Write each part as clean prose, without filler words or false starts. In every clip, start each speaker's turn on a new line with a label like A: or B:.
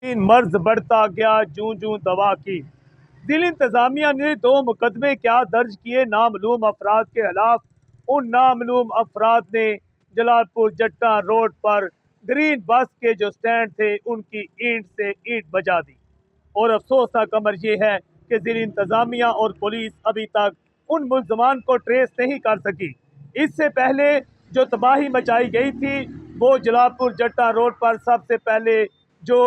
A: مرض بڑھتا گیا جوں جوں دوا کی۔ ضلع انتظامیہ نے 2 مقدمے کیا درج کیے نامعلوم افراد کے خلاف۔ ان نامعلوم افراد نے جلال پور جٹا روڈ پر گرین بس کے جو سٹینڈ تھے ان کی اینٹ سے اینٹ بجا دی، اور افسوسناک امر یہ ہے کہ ضلع انتظامیہ اور پولیس ابھی تک ان ملزمان کو ٹریس نہیں کر سکی۔ اس سے پہلے جو تباہی مچائی گئی تھی وہ جلال پور جٹا روڈ پر سب سے پہلے جو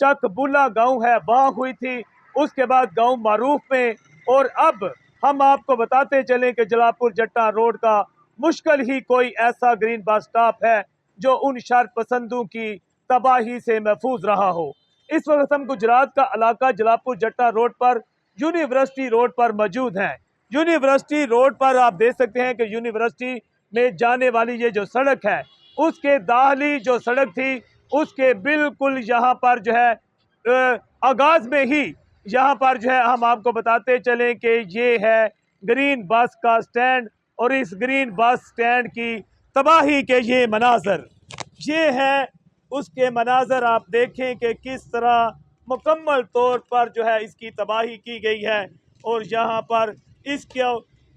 A: چک بولا گاؤں ہے وہاں ہوئی تھی، اس کے بعد گاؤں معروف میں، اور اب ہم آپ کو بتاتے چلیں کہ جلال پور جٹا روڈ کا مشکل ہی کوئی ایسا گرین بس سٹاپ ہے جو ان شر پسندوں کی تباہی سے محفوظ رہا ہو۔ اس وقت ہم گجرات کا علاقہ جلال پور جٹا روڈ پر یونیورسٹی روڈ پر موجود ہیں۔ یونیورسٹی روڈ پر آپ دیکھ سکتے ہیں کہ یونیورسٹی میں جانے والی یہ جو سڑک ہے اس کے داخلی جو سڑک تھی اس کے بالکل یہاں پر جو ہے آغاز میں ہی یہاں پر جو ہے ہم آپ کو بتاتے چلیں کہ یہ ہے گرین بس کا سٹینڈ، اور اس گرین بس سٹینڈ کی تباہی کے یہ مناظر، یہ ہے اس کے مناظر۔ آپ دیکھیں کہ کس طرح مکمل طور پر جو ہے اس کی تباہی کی گئی ہے، اور یہاں پر اس کے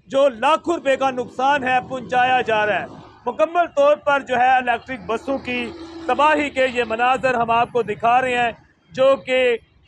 A: جو لاکھوں روپے کا نقصان ہے پہنچایا جا رہا ہے۔ مکمل طور پر جو ہے الیکٹرک بسوں کی تباہی کے یہ مناظر ہم آپ کو دکھا رہے ہیں، جو کہ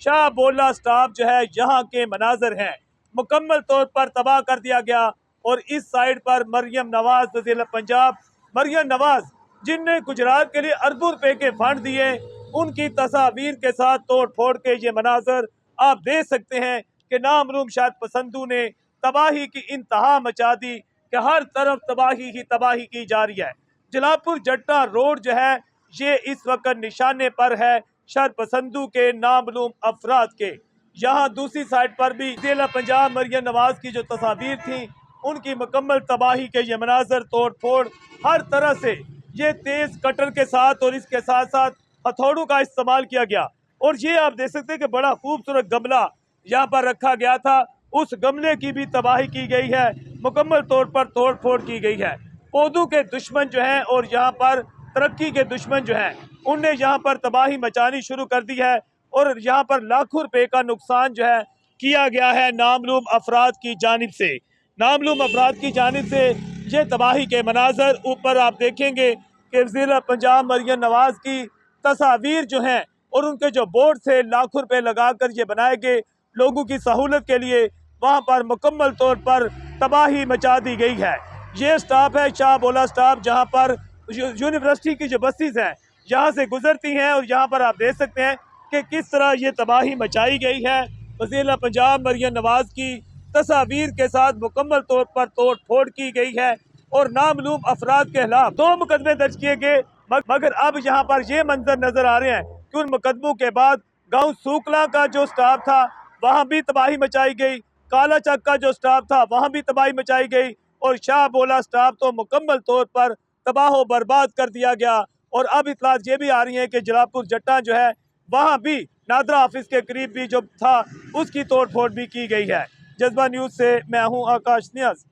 A: شاہ بولا سٹاپ جو ہے یہاں کے مناظر ہیں، مکمل طور پر تباہ کر دیا گیا۔ اور اس سائیڈ پر مریم نواز وزیر پنجاب، مریم نواز جن نے گجرات کے لیے اربوں روپے کے فنڈ دیے، ان کی تصاویر کے ساتھ توڑ پھوڑ کے یہ مناظر آپ دیکھ سکتے ہیں کہ نامعلوم شاید پسندوں نے تباہی کی انتہا مچا دی کہ ہر طرف تباہی ہی تباہی کی جا رہی ہے۔ جلال پور جٹا روڈ جو ہے یہ اس وقت نشانے پر ہے شر پسندوں کے نامعلوم افراد کے۔ یہاں دوسری سائڈ پر بھی ضلع پنجاب مریم نواز کی جو تصاویر تھیں ان کی مکمل تباہی کے یہ مناظر، توڑ پھوڑ ہر طرح سے، یہ تیز کٹر کے ساتھ اور اس کے ساتھ ساتھ ہتھوڑوں کا استعمال کیا گیا۔ اور یہ آپ دیکھ سکتے ہیں کہ بڑا خوبصورت گملہ یہاں پر رکھا گیا تھا، اس گملے کی بھی تباہی کی گئی ہے، مکمل طور پر توڑ پھوڑ کی گئی ہے۔ پودوں کے دشمن جو ہیں اور یہاں پر ترقی کے دشمن جو ہیں ان نے یہاں پر تباہی مچانی شروع کر دی ہے، اور یہاں پر لاکھوں روپے کا نقصان جو ہے کیا گیا ہے نامعلوم افراد کی جانب سے۔ نامعلوم افراد کی جانب سے یہ تباہی کے مناظر اوپر آپ دیکھیں گے کہ ضلع پنجاب مریم نواز کی تصاویر جو ہیں اور ان کے جو بورڈ سے لاکھوں روپے لگا کر یہ بنائے گئے لوگوں کی سہولت کے لیے، وہاں پر مکمل طور پر تباہی مچا دی گئی ہے۔ یہ سٹاپ ہے شاہ بولا سٹاپ، جہاں پر یونیورسٹی کی جو بسیز ہیں یہاں سے گزرتی ہیں، اور یہاں پر آپ دیکھ سکتے ہیں کہ کس طرح یہ تباہی مچائی گئی ہے۔ وزیر پنجاب مریم نواز کی تصاویر کے ساتھ مکمل طور پر توڑ پھوڑ کی گئی ہے، اور نامعلوم افراد کے خلاف 2 مقدمے درج کیے گئے، مگر اب یہاں پر یہ منظر نظر آ رہے ہیں کہ ان مقدموں کے بعد گاؤں سوکلا کا جو سٹاپ تھا وہاں بھی تباہی مچائی گئی، کالا چک کا جو سٹاپ تھا وہاں بھی تباہی مچائی گئی، اور شاہ بولا سٹاپ تو مکمل طور پر تباہ و برباد کر دیا گیا۔ اور اب اطلاعات یہ بھی آ رہی ہیں کہ جلال پور جٹا جو ہے وہاں بھی نادرا آفس کے قریب بھی جو تھا اس کی توڑ پھوڑ بھی کی گئی ہے۔ جذبہ نیوز سے میں ہوں آکاش نیاز۔